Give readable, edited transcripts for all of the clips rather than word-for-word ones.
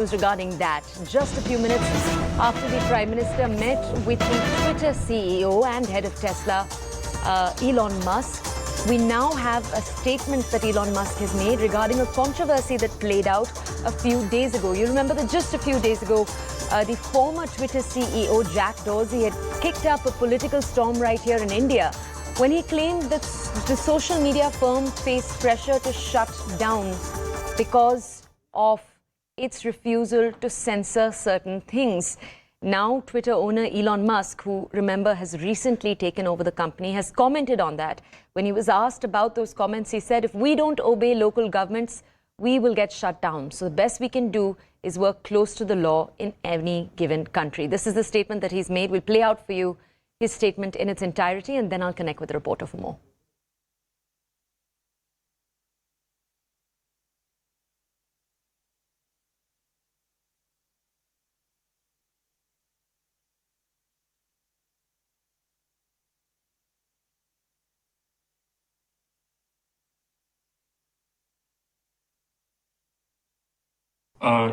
regarding that. Just a few minutes after the Prime Minister met with the Twitter CEO and head of Tesla, Elon Musk, we now have a statement that Elon Musk has made regarding a controversy that played out a few days ago. You remember that just a few days ago, the former Twitter CEO, Jack Dorsey, had kicked up a political storm right here in India when he claimed that the social media firm faced pressure to shut down because of its refusal to censor certain things. Now, Twitter owner Elon Musk, who, remember, has recently taken over the company, has commented on that. When he was asked about those comments, he said, if we don't obey local governments, we will get shut down. So the best we can do is work close to the law in any given country. This is the statement that he's made. We'll play out for you his statement in its entirety, and then I'll connect with the reporter for more.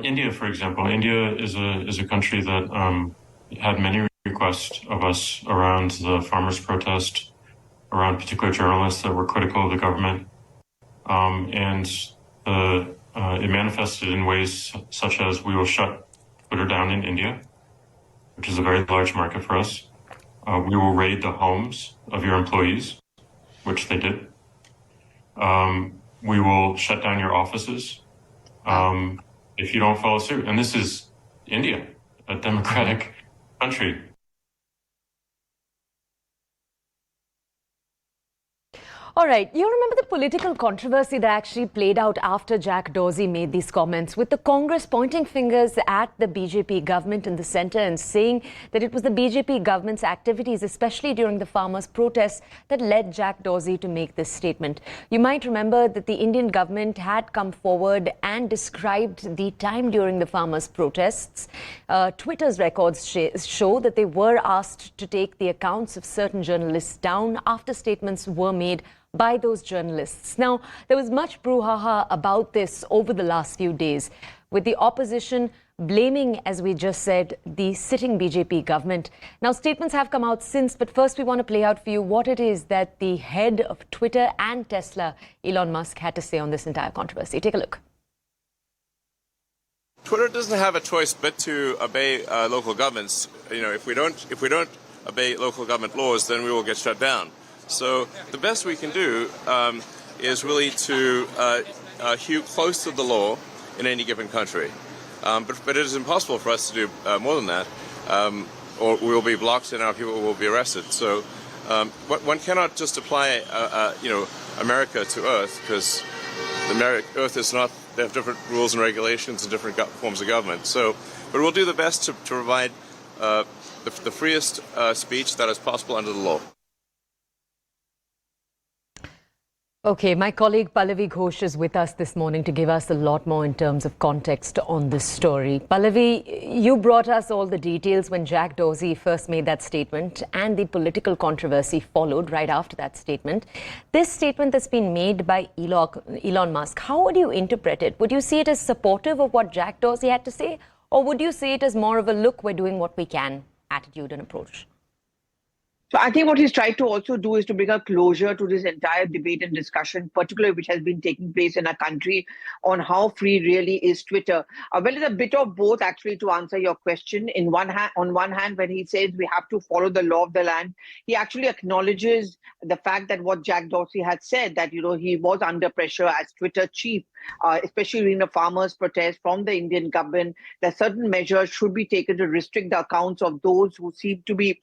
India, for example, India is a country that had many requests of us around the farmers' protest, around particular journalists that were critical of the government, and it manifested in ways such as we will shut Twitter down in India, which is a very large market for us. We will raid the homes of your employees, which they did. We will shut down your offices. If you don't follow suit. And this is India, a democratic country. All right, you remember the political controversy that actually played out after Jack Dorsey made these comments, with the Congress pointing fingers at the BJP government in the centre and saying that it was the BJP government's activities, especially during the farmers' protests, that led Jack Dorsey to make this statement. You might remember that the Indian government had come forward and described the time during the farmers' protests. Twitter's records show that they were asked to take the accounts of certain journalists down after statements were made by those journalists. Now, there was much brouhaha about this over the last few days, with the opposition blaming, as we just said, the sitting BJP government. Now, statements have come out since, but first we want to play out for you what it is that the head of Twitter and Tesla, Elon Musk, had to say on this entire controversy. Take a look. Twitter doesn't have a choice but to obey local governments. You know, if we don't obey local government laws, then we will get shut down. So the best we can do is really to hew close to the law in any given country. But it is impossible for us to do more than that, or we will be blocked and our people will be arrested. So one cannot just apply, America to Earth, because Earth is not. They have different rules and regulations and different forms of government. So, but we'll do the best to provide the freest speech that is possible under the law. Okay, my colleague Pallavi Ghosh is with us this morning to give us a lot more in terms of context on this story. Pallavi, you brought us all the details when Jack Dorsey first made that statement, and the political controversy followed right after that statement. This statement that's been made by Elon Musk, how would you interpret it? Would you see it as supportive of what Jack Dorsey had to say, or would you see it as more of a look, we're doing what we can attitude and approach? So I think what he's tried to also do is to bring a closure to this entire debate and discussion, particularly which has been taking place in our country on how free really is Twitter. Well, it's a bit of both, actually, to answer your question. On one hand, when he says we have to follow the law of the land, he actually acknowledges the fact that what Jack Dorsey had said, that, you know, he was under pressure as Twitter chief, especially during the farmers' protest from the Indian government, that certain measures should be taken to restrict the accounts of those who seem to be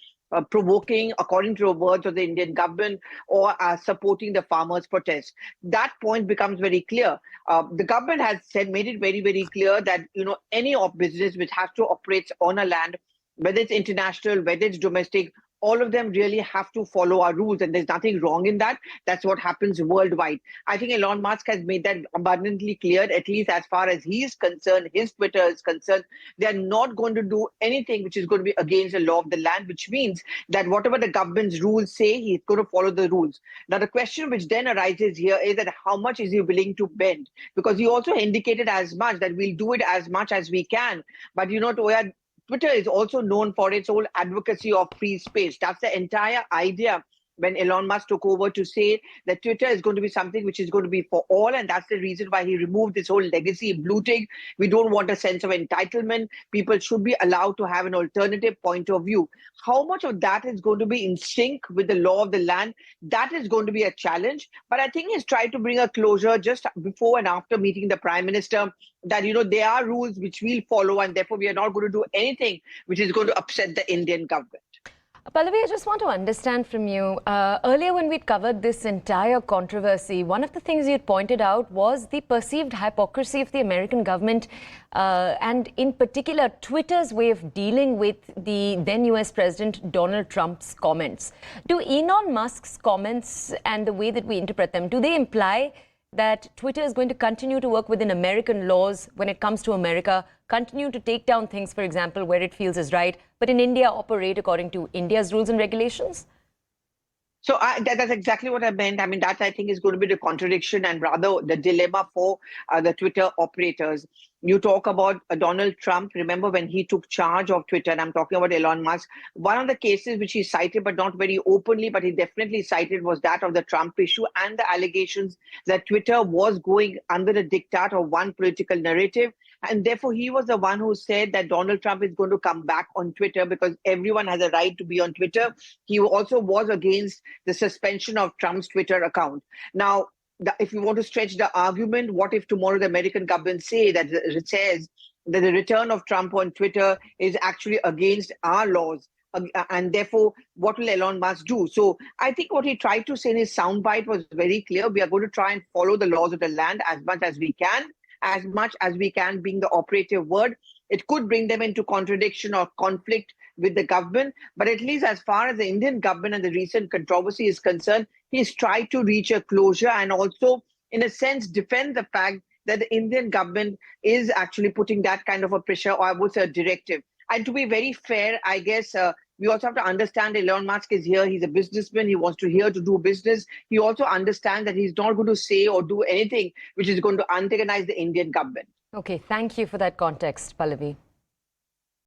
provoking, according to the words of the Indian government, or supporting the farmers' protest. That point becomes very clear. The government has made it very, very clear that, you know, any business which has to operate on a land, whether it's international, whether it's domestic, all of them really have to follow our rules, and there's nothing wrong in that. That's what happens worldwide. I think Elon Musk has made that abundantly clear, at least as far as he is concerned, his Twitter is concerned. They are not going to do anything which is going to be against the law of the land, which means that whatever the government's rules say, he's going to follow the rules. Now, the question which then arises here is that how much is he willing to bend? Because he also indicated as much that we'll do it as much as we can. But Toya, Twitter is also known for its whole advocacy of free space. That's the entire idea when Elon Musk took over, to say that Twitter is going to be something which is going to be for all. And that's the reason why he removed this whole legacy blue tick. We don't want a sense of entitlement. People should be allowed to have an alternative point of view. How much of that is going to be in sync with the law of the land? That is going to be a challenge. But I think he's tried to bring a closure just before and after meeting the Prime Minister, that, there are rules which we'll follow, and therefore we are not going to do anything which is going to upset the Indian government. Pallavi, I just want to understand from you, earlier when we'd covered this entire controversy, one of the things you'd pointed out was the perceived hypocrisy of the American government, and in particular Twitter's way of dealing with the then US President Donald Trump's comments. Do Elon Musk's comments and the way that we interpret them, do they imply that Twitter is going to continue to work within American laws when it comes to America, continue to take down things, for example, where it feels is right, but in India operate according to India's rules and regulations? So that's exactly what I meant. I mean, that I think is going to be the contradiction and rather the dilemma for the Twitter operators. You talk about Donald Trump. Remember when he took charge of Twitter, and I'm talking about Elon Musk, one of the cases which he cited, but not very openly, but he definitely cited, was that of the Trump issue and the allegations that Twitter was going under the diktat of one political narrative. And therefore, he was the one who said that Donald Trump is going to come back on Twitter because everyone has a right to be on Twitter. He also was against the suspension of Trump's Twitter account. Now, if you want to stretch the argument, what if tomorrow the American government says that the return of Trump on Twitter is actually against our laws? And therefore, what will Elon Musk do? So I think what he tried to say in his soundbite was very clear. We are going to try and follow the laws of the land as much as we can. As much as we can being the operative word. It could bring them into contradiction or conflict with the government, but at least as far as the Indian government and the recent controversy is concerned, he's tried to reach a closure and also, in a sense, defend the fact that the Indian government is actually putting that kind of a pressure, or I would say a directive. And to be very fair, I guess we also have to understand Elon Musk is here. He's a businessman. He wants to here to do business. He also understands that he's not going to say or do anything which is going to antagonize the Indian government. Okay, thank you for that context, Pallavi.